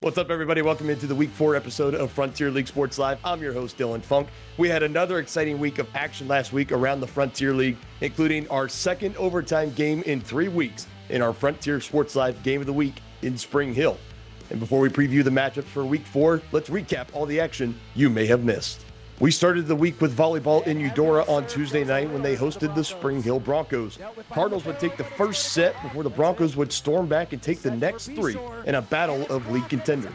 What's up, everybody? Welcome into the Week 4 episode of Frontier League Sports Live. I'm your host, Dylan Funk. We had another exciting week of action last week around the Frontier League, including our second overtime game in 3 weeks in our Frontier Sports Live Game of the Week in Spring Hill. And before we preview the matchups for Week 4, let's recap all the action you may have missed. We started the week with volleyball in Eudora on Tuesday night when they hosted the Spring Hill Broncos. Cardinals would take the first set before the Broncos would storm back and take the next 3 in a battle of league contenders.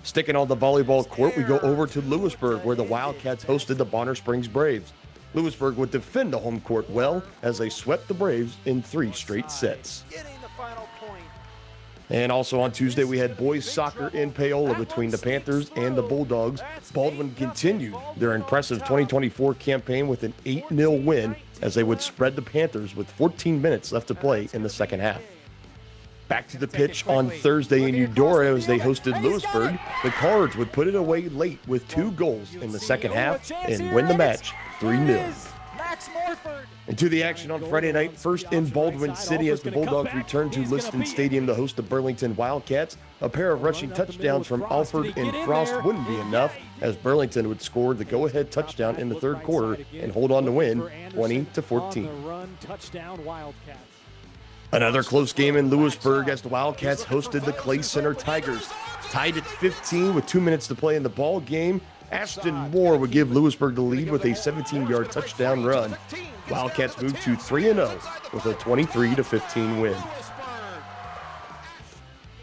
Sticking on the volleyball court, we go over to Lewisburg, where the Wildcats hosted the Bonner Springs Braves. Lewisburg would defend the home court well as they swept the Braves in 3 straight sets. And also on Tuesday, we had boys soccer in Paola between the Panthers and the Bulldogs. Baldwin continued their impressive 2024 campaign with an 8-0 win as they would spread the Panthers with 14 minutes left to play in the second half. Back to the pitch on Thursday in Eudora as they hosted Lewisburg. The Cards would put it away late with 2 goals in the second half and win the match 3-0. And to the action on Friday night, first in Baldwin City as the Bulldogs returned to Liston Stadium to host the Burlington Wildcats. A pair of rushing touchdowns from Alford and Frost wouldn't be enough as Burlington would score the go-ahead touchdown in the third quarter and hold on to win 20-14. Another close game in Lewisburg as the Wildcats hosted the Clay Center Tigers. Tied at 15 with 2 minutes to play in the ball game, Ashton Moore would give Lewisburg the lead with a 17-yard touchdown run. Wildcats moved to 3-0 with a 23-15 win.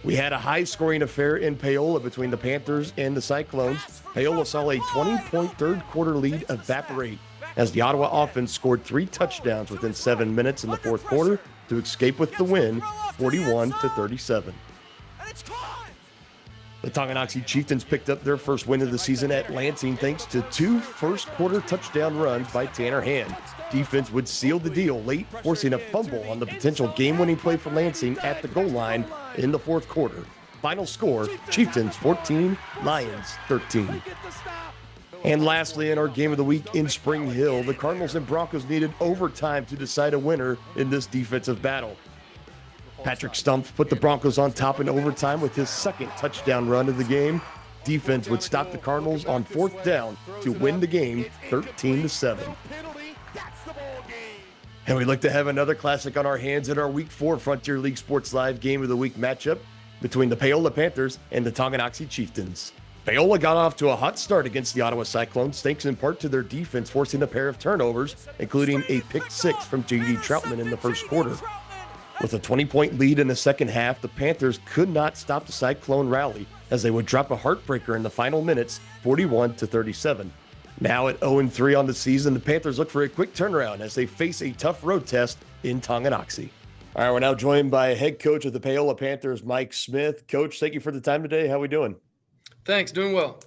We had a high-scoring affair in Paola between the Panthers and the Cyclones. Paola saw a 20-point third-quarter lead evaporate as the Ottawa offense scored 3 touchdowns within 7 minutes in the fourth quarter to escape with the win, 41-37. The Tonganoxie Chieftains picked up their first win of the season at Lansing thanks to 2 first-quarter touchdown runs by Tanner Hand. Defense would seal the deal late, forcing a fumble on the potential game-winning play for Lansing at the goal line in the fourth quarter. Final score, Chieftains 14, Lions 13. And lastly, in our game of the week in Spring Hill, the Cardinals and Broncos needed overtime to decide a winner in this defensive battle. Patrick Stumpf put the Broncos on top in overtime with his second touchdown run of the game. Defense would stop the Cardinals on 4th down to win the game 13-7. And we look to have another classic on our hands in our Week 4 Frontier League Sports Live Game of the Week matchup between the Paola Panthers and the Tonganoxie Chieftains. Paola got off to a hot start against the Ottawa Cyclones, thanks in part to their defense forcing a pair of turnovers, including a pick-6 from J.D. Troutman in the first quarter. With a 20-point lead in the second half, the Panthers could not stop the Cyclone rally as they would drop a heartbreaker in the final minutes, 41-37. Now at 0-3 on the season, the Panthers look for a quick turnaround as they face a tough road test in Tonganoxie. All right, we're now joined by head coach of the Paola Panthers, Mike Smith. Coach, thank you for the time today. How are we doing? Thanks, doing well.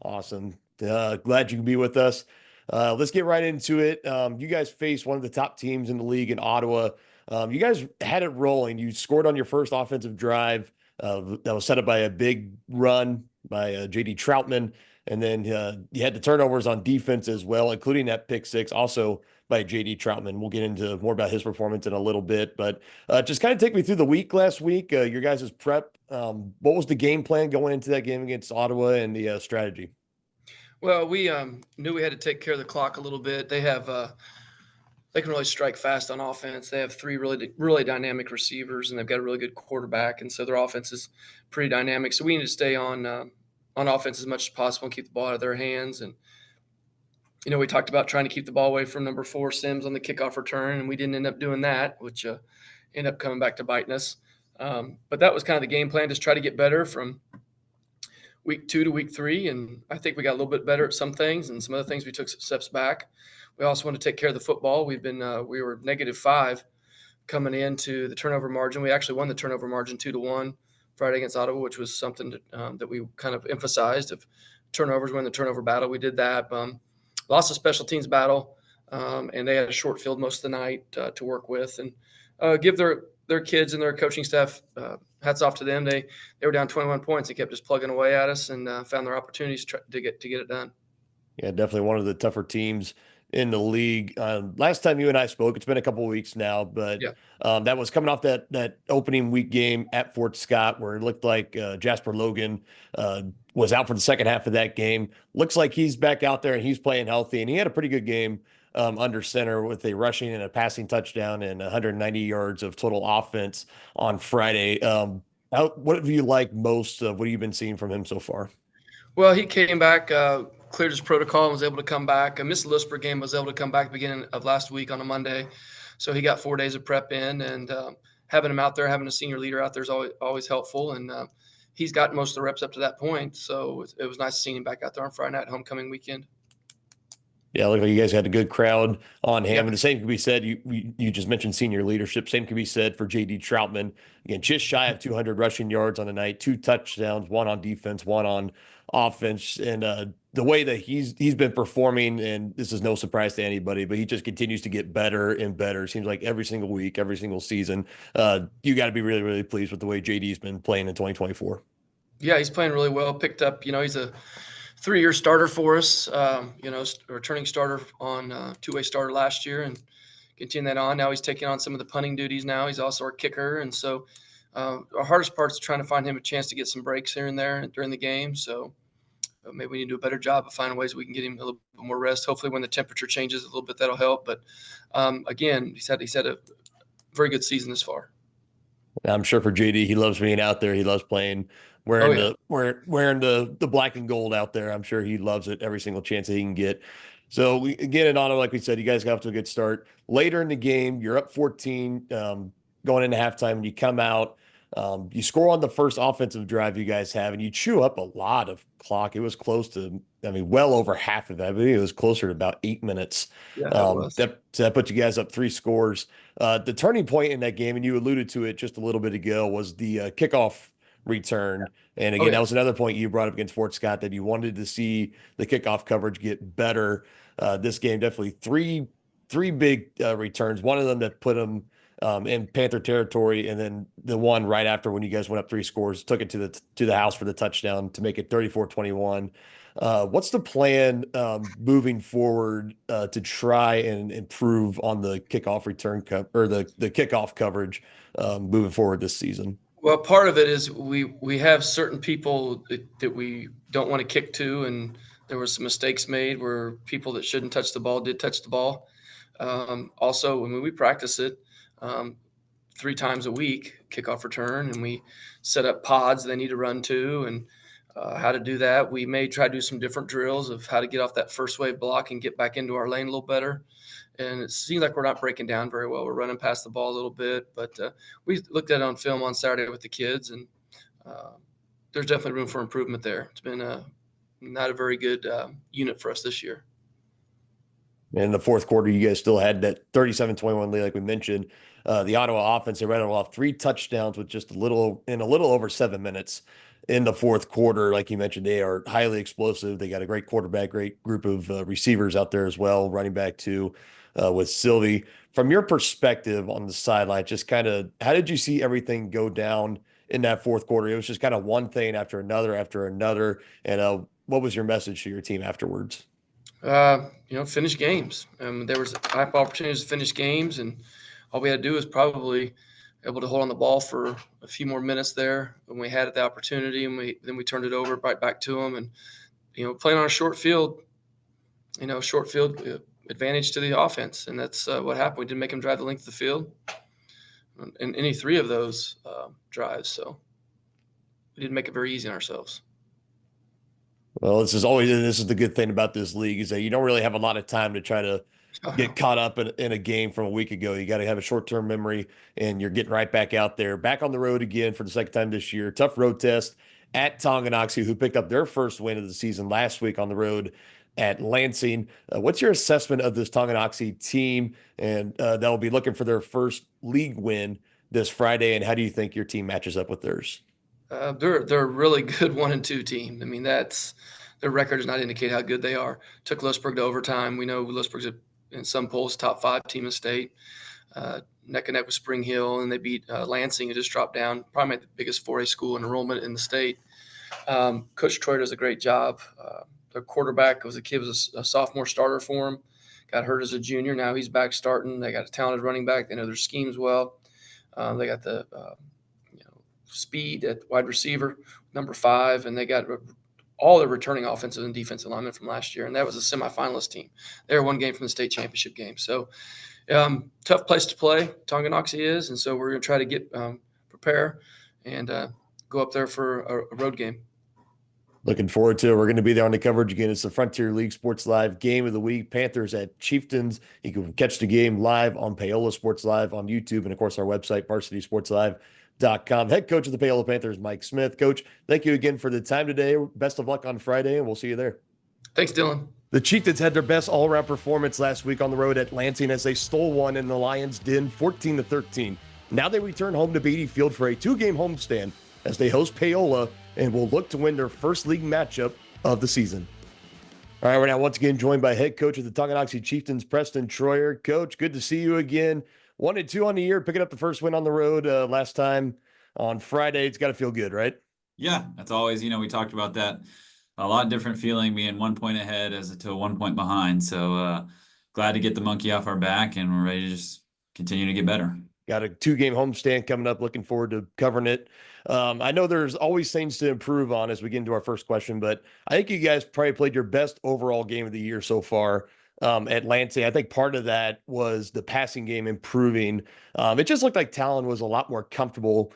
Awesome. Glad you can be with us. Let's get right into it. You guys faced one of the top teams in the league in Ottawa. You guys had it rolling. You scored on your first offensive drive that was set up by a big run by J.D. Troutman. And then you had the turnovers on defense as well, including that pick-6, also by J.D. Troutman. We'll get into more about his performance in a little bit. But just kind of take me through the week last week, your guys' prep. What was the game plan going into that game against Ottawa and the strategy? Well, we knew we had to take care of the clock a little bit. They have they can really strike fast on offense. They have 3 really dynamic receivers, and they've got a really good quarterback, and so their offense is pretty dynamic. So we need to stay on offense as much as possible and keep the ball out of their hands. And we talked about trying to keep the ball away from number 4 Sims on the kickoff return, and we didn't end up doing that, which ended up coming back to biting us. But that was kind of the game plan, just try to get better from week 2 to week 3, and I think we got a little bit better at some things, and some other things we took some steps back. We also want to take care of the football. We were -5 coming into the turnover margin. We actually won the turnover margin 2-1 Friday against Ottawa, which was something that we kind of emphasized. If turnovers win the turnover battle, we did that. Lost a special teams battle, and they had a short field most of the night to work with, and give their kids and their coaching staff hats off to them. They were down 21 points. They kept just plugging away at us and found their opportunities to get it done. Yeah, definitely one of the tougher teams in the league. Last time you and I spoke, it's been a couple of weeks now, but Yeah. that was coming off that opening week game at Fort Scott, where it looked like Jasper Logan uh, was out for the second half of that game. Looks like he's back out there and he's playing healthy, and he had a pretty good game under center with a rushing and a passing touchdown and 190 yards of total offense on Friday. What have you liked most of what you've been seeing from him so far? Well, he came back, cleared his protocol, and was able to come back. I missed the Lewisburg game, was able to come back at the beginning of last week on a Monday. So he got 4 days of prep in, and having him out there, having a senior leader out there is always helpful. And he's got most of the reps up to that point. So it was nice seeing him back out there on Friday night, homecoming weekend. Yeah, look like you guys had a good crowd on Yeah. hand. And the same can be said. You just mentioned senior leadership. Same can be said for JD Troutman. Again, just shy of 200 rushing yards on the night, 2 touchdowns, one on defense, one on offense. And the way that he's been performing, and this is no surprise to anybody, but he just continues to get better and better. Seems like every single week, every single season. You got to be really, really pleased with the way JD's been playing in 2024. Yeah, he's playing really well. Picked up, he's a 3-year starter for us, a returning starter on two-way starter last year and continue that on. Now he's taking on some of the punting duties now. He's also our kicker. And so our hardest part is trying to find him a chance to get some breaks here and there during the game. So maybe we need to do a better job of finding ways we can get him a little bit more rest. Hopefully when the temperature changes a little bit, that'll help. But again, he's had a very good season this far. I'm sure for JD, he loves being out there. He loves playing, Oh, wearing yeah. wearing the black and gold out there. I'm sure he loves it every single chance that he can get. So again, in auto, like we said, you guys got off to a good start. Later in the game, you're up 14, going into halftime, and you come out. You score on the first offensive drive you guys have, and you chew up a lot of clock. It was close to, I mean, well over half of that. I believe it was closer to about 8 minutes. Yeah, it was. That put you guys up 3 scores. The turning point in that game, and you alluded to it just a little bit ago, was the kickoff return. And Oh, again, that yeah. was another point you brought up against Fort Scott, that you wanted to see the kickoff coverage get better. This game, definitely three big returns. One of them that put them in Panther territory, and then the one right after when you guys went up 3 scores, took it to the house for the touchdown to make it 34-21. What's the plan moving forward to try and improve on the kickoff return or the kickoff coverage moving forward this season? Well, part of it is we have certain people that we don't want to kick to, and there were some mistakes made where people that shouldn't touch the ball did touch the ball. Also, I mean, we practice it 3 times a week, kickoff return, and we set up pods they need to run to, and how to do that. We may try to do some different drills of how to get off that first wave block and get back into our lane a little better. And it seems like we're not breaking down very well. We're running past the ball a little bit, but we looked at it on film on Saturday with the kids, and uh, there's definitely room for improvement there. It's been not a very good unit for us this year. In the fourth quarter, you guys still had that 37-21 lead, like we mentioned. The Ottawa offense, they ran off 3 touchdowns with just a little over 7 minutes in the fourth quarter. Like you mentioned, they are highly explosive. They got a great quarterback, great group of receivers out there as well, running back too, with Sylvie. From your perspective on the sideline, just kind of how did you see everything go down in that fourth quarter? It was just kind of one thing after another after another. And what was your message to your team afterwards? Finish games. There was ample opportunities to finish games, and all we had to do was probably able to hold on the ball for a few more minutes there when we had the opportunity, and we turned it over right back to them. And playing on a short field, advantage to the offense, and that's what happened. We didn't make them drive the length of the field in any 3 of those drives, so we didn't make it very easy on ourselves. Well, this is the good thing about this league is that you don't really have a lot of time to try to Oh, get no. caught up in a game from a week ago. You got to have a short-term memory, and you're getting right back out there, back on the road again for the second time this year. Tough road test at Tonganoxie, who picked up their first win of the season last week on the road at Lansing. What's your assessment of this Tonganoxie team, and they'll be looking for their first league win this Friday? And how do you think your team matches up with theirs? They're a really good 1-2 team. I mean, that's their record does not indicate how good they are. Took Lewisburg to overtime. We know Lewisburg's in some polls top 5 team in the state. Neck and neck with Spring Hill, and they beat Lansing, who just dropped down. Probably the biggest 4A school in enrollment in the state. Coach Troy does a great job. Their quarterback was a sophomore starter for him. got hurt as a junior. Now he's back starting. They got a talented running back. They know their schemes well. They got the speed at wide receiver, number 5, and they got all the returning offensive and defensive linemen from last year, and that was a semifinalist team. They were one game from the state championship game. So tough place to play, Tonganoxie is, and so we're going to try to get prepare and go up there for a road game. Looking forward to it. We're going to be there on the coverage again. It's the Frontier League Sports Live Game of the Week. Panthers at Chieftains. You can catch the game live on Paola Sports Live on YouTube and, of course, our website, varsitysportslive.com. Head coach of the Paola Panthers, Mike Smith. Coach, thank you again for the time today. Best of luck on Friday, and we'll see you there. Thanks, Dylan. The Chieftains had their best all-around performance last week on the road at Lansing as they stole one in the Lions' den, 14-13. Now they return home to Beatty Field for a 2-game homestand as they host Paola and will look to win their first league matchup of the season. All right, we're now once again joined by head coach of the Tonganoxie Chieftains, Preston Troyer. Coach, good to see you again. 1-2 on the year, picking up the first win on the road last time on Friday. It's got to feel good, right? Yeah, that's always, we talked about that. A lot different feeling being 1 point ahead as to 1 point behind. So glad to get the monkey off our back, and we're ready to just continue to get better. Got a 2-game homestand coming up. Looking forward to covering it. I know there's always things to improve on as we get into our first question, but I think you guys probably played your best overall game of the year so far at Lansing. I think part of that was the passing game improving. It just looked like Talon was a lot more comfortable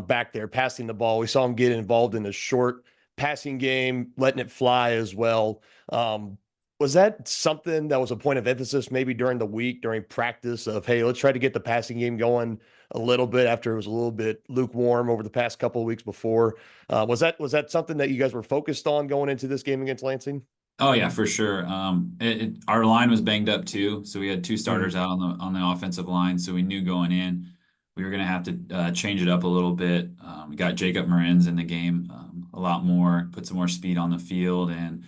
back there passing the ball. We saw him get involved in the short passing game, letting it fly as well. Was that something that was a point of emphasis maybe during the week, during practice of, hey, let's try to get the passing game going a little bit after it was a little bit lukewarm over the past couple of weeks before? Was that something that you guys were focused on going into this game against Lansing? Oh yeah, for sure. Our line was banged up too, so we had 2 starters out on the offensive line. So we knew going in we were going to have to change it up a little bit. We got Jacob Marins in the game a lot more, put some more speed on the field, and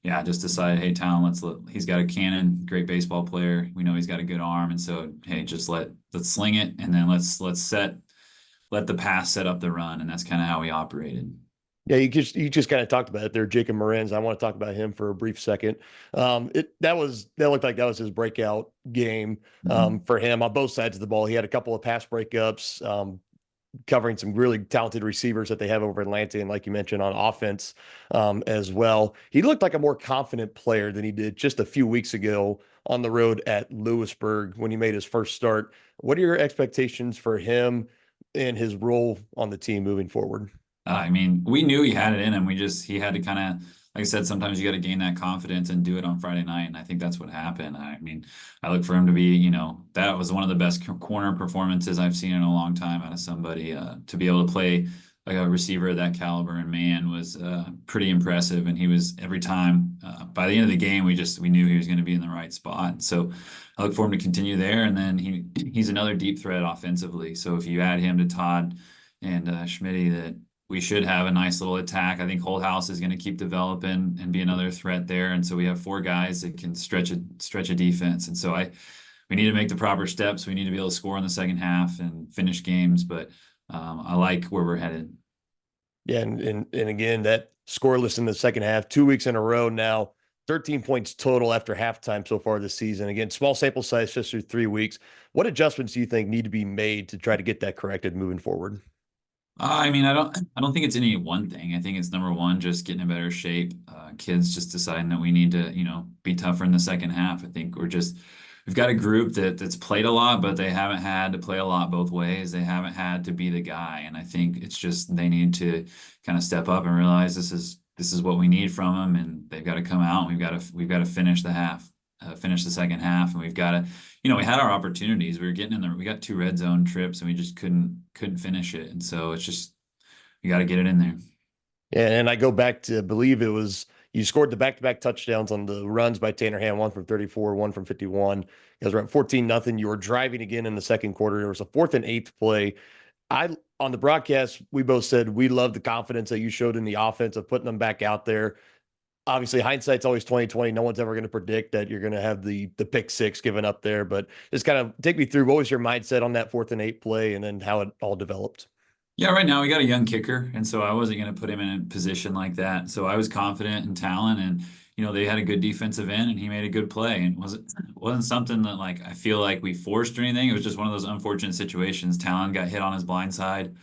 yeah, just decided, hey, Talon, he's got a cannon, great baseball player. We know he's got a good arm, and so hey, just let's sling it, and then let's let the pass set up the run, and that's kind of how we operated. Yeah, you just kind of talked about it there, Jacob Marins. I want to talk about him for a brief second. That looked like that was his breakout game for him on both sides of the ball. He had a couple of pass breakups, covering some really talented receivers that they have over in Lansing, like you mentioned, on offense as well. He looked like a more confident player than he did just a few weeks ago on the road at Lewisburg when he made his first start. What are your expectations for him and his role on the team moving forward? We knew he had it in him. He had to kind of, like I said, sometimes you got to gain that confidence and do it on Friday night. And I think that's what happened. I look for him to be, that was one of the best corner performances I've seen in a long time out of somebody. To be able to play like a receiver of that caliber and man was pretty impressive. And he was every time by the end of the game, we knew he was going to be in the right spot. So I look for him to continue there. And then he's another deep threat offensively. So if you add him to Todd and Schmitty, that we should have a nice little attack. I think Holdhouse is going to keep developing and be another threat there. And so we have 4 guys that can stretch a defense. And so we need to make the proper steps. We need to be able to score in the second half and finish games. But I like where we're headed. Yeah, and again, that scoreless in the second half, 2 weeks in a row now, 13 points total after halftime so far this season. Again, small sample size just through 3 weeks. What adjustments do you think need to be made to try to get that corrected moving forward? I don't think it's any one thing. I think it's number one, just getting in better shape. Kids just deciding that we need to, be tougher in the second half. I think we've got a group that's played a lot, but they haven't had to play a lot both ways. They haven't had to be the guy. And I think it's just, they need to kind of step up and realize this is what we need from them. And they've got to come out and we've got to finish the half. Finish the second half, and we've got to, we had our opportunities. We were getting in there. We got 2 red zone trips, and we just couldn't finish it. And so it's just, we got to get it in there. Yeah, and I go back to, believe it was, you scored the back-to-back touchdowns on the runs by Tanner Ham, 1 from 34, 1 from 51. You guys were at 14-0. You were driving again in the second quarter. There was a 4th and 8th play. On the broadcast, we both said we love the confidence that you showed in the offense of putting them back out there. Obviously, hindsight's always 20/20. No one's ever going to predict that you're going to have the pick 6 given up there. But just kind of take me through, what was your mindset on that 4th and 8 play, and then how it all developed? Yeah, right now we got a young kicker, and so I wasn't going to put him in a position like that. So I was confident in Talon, and they had a good defensive end and he made a good play. And wasn't something that like I feel like we forced or anything. It was just one of those unfortunate situations. Talon got hit on his blind side,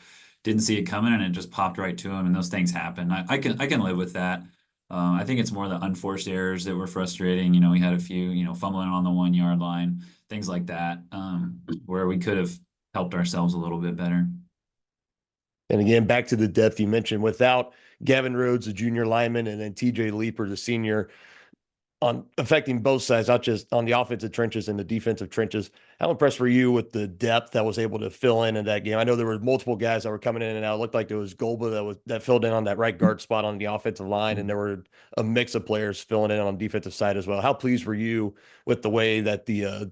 didn't see it coming, and it just popped right to him. And those things happen. I can live with that. I think it's more the unforced errors that were frustrating. We had a few, fumbling on the 1 yard line, things like that, where we could have helped ourselves a little bit better. And again, back to the depth you mentioned, without Gavin Rhodes, the junior lineman, and then TJ Leeper, the senior, on affecting both sides, not just on the offensive trenches and the defensive trenches. How impressed were you with the depth that was able to fill in that game? I know there were multiple guys that were coming in and out. It looked like there was Golba that filled in on that right guard spot on the offensive line, and there were a mix of players filling in on the defensive side as well. How pleased were you with the way that the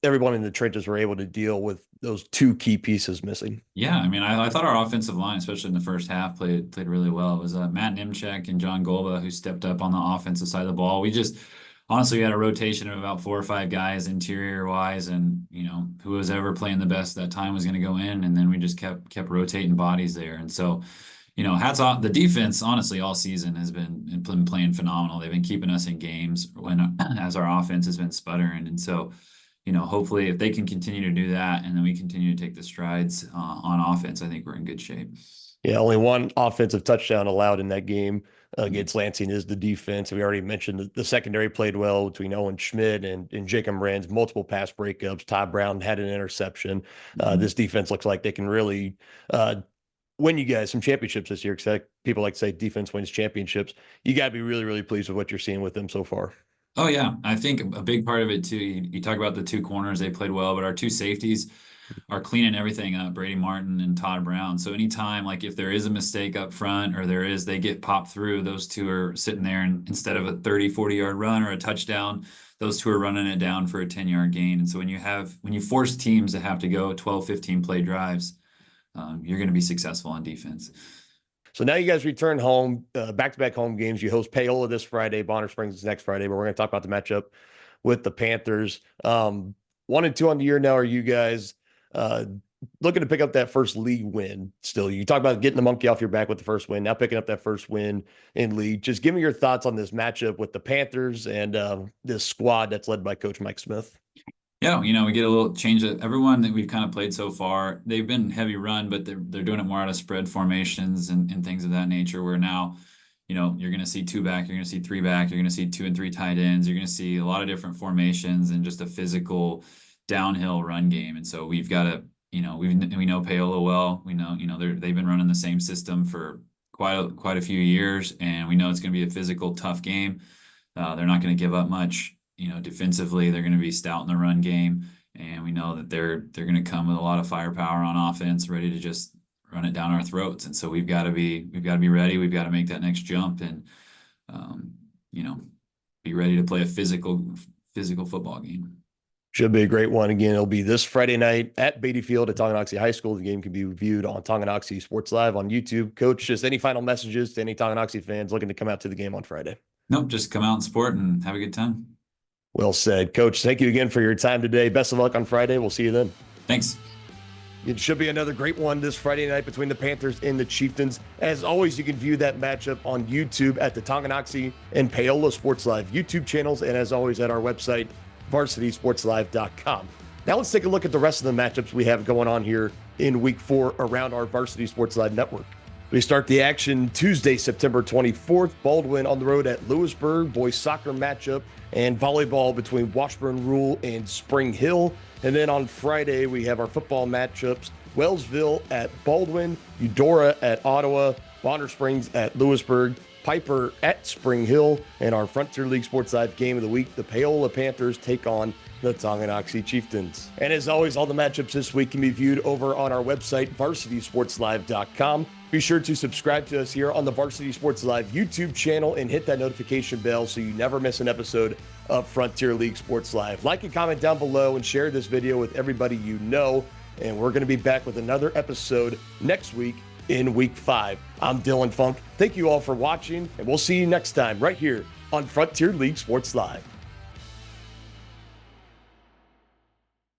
everyone in the trenches were able to deal with those two key pieces missing? Yeah, I mean, I thought our offensive line, especially in the first half, played really well. It was Matt Nimchek and John Golba who stepped up on the offensive side of the ball. We just honestly had a rotation of about 4 or 5 guys interior wise, and who was ever playing the best that time was going to go in, and then we just kept rotating bodies there. And so, hats off. The defense, honestly, all season has been playing phenomenal. They've been keeping us in games as our offense has been sputtering, and so. Hopefully if they can continue to do that and then we continue to take the strides on offense, I think we're in good shape. Yeah, only one offensive touchdown allowed in that game against Lansing is the defense. We already mentioned the secondary played well between Owen Schmidt and Jacob Rand's multiple pass breakups. Todd Brown had an interception. This defense looks like they can really win you guys some championships this year, because people like to say defense wins championships. You got to be really, really pleased with what you're seeing with them so far. Oh, yeah. I think a big part of it, too, you talk about the 2 corners, they played well, but our 2 safeties are cleaning everything up, Brady Martin and Todd Brown. So anytime, like if there is a mistake up front or they get popped through, those 2 are sitting there, and instead of a 30, 40-yard run or a touchdown, those 2 are running it down for a 10-yard gain. And so when you force teams to have to go 12, 15 play drives, you're going to be successful on defense. So now you guys return home, back-to-back home games. You host Paola this Friday, Bonner Springs is next Friday, but we're going to talk about the matchup with the Panthers. 1-2 on the year now. Are you guys looking to pick up that first league win still? You talk about getting the monkey off your back with the first win, now picking up that first win in league. Just give me your thoughts on this matchup with the Panthers and this squad that's led by Coach Mike Smith. Yeah, we get a little change of everyone that we've kind of played so far. They've been heavy run, but they're doing it more out of spread formations and things of that nature, where now, you're going to see 2 back, you're going to see 3 back, you're going to see 2 and 3 tight ends. You're going to see a lot of different formations and just a physical downhill run game. And so we've got to, we know Paola well. We know, they've been running the same system for quite a few years, and we know it's going to be a physical, tough game. They're not going to give up much. Defensively, they're going to be stout in the run game, and we know that they're going to come with a lot of firepower on offense, ready to just run it down our throats. And so we've got to be ready. We've got to make that next jump, and be ready to play a physical football game. Should be a great one. Again, it'll be this Friday night at Beatty Field at Tonganoxie High School. The game can be viewed on Tonganoxie Sports Live on YouTube. Coach, just any final messages to any Tonganoxie fans looking to come out to the game on Friday? Nope, just come out and support and have a good time. Well said. Coach, thank you again for your time today. Best of luck on Friday. We'll see you then. Thanks. It should be another great one this Friday night between the Panthers and the Chieftains. As always, you can view that matchup on YouTube at the Tonganoxie and Paola Sports Live YouTube channels, and as always at our website, varsitysportslive.com. Now let's take a look at the rest of the matchups we have going on here in Week 4 around our Varsity Sports Live network. We start the action Tuesday, September 24th. Baldwin on the road at Lewisburg. Boys soccer matchup and volleyball between Washburn Rule and Spring Hill. And then on Friday, we have our football matchups. Wellsville at Baldwin, Eudora at Ottawa, Bonner Springs at Lewisburg, Piper at Spring Hill, and our Frontier League Sports Live game of the week, the Paola Panthers take on the Tonganoxie Chieftains. And as always, all the matchups this week can be viewed over on our website, varsitysportslive.com. Be sure to subscribe to us here on the Varsity Sports Live YouTube channel and hit that notification bell so you never miss an episode of Frontier League Sports Live. Like and comment down below and share this video with everybody you know. And we're going to be back with another episode next week in Week 5. I'm Dylan Funk. Thank you all for watching, and we'll see you next time right here on Frontier League Sports Live.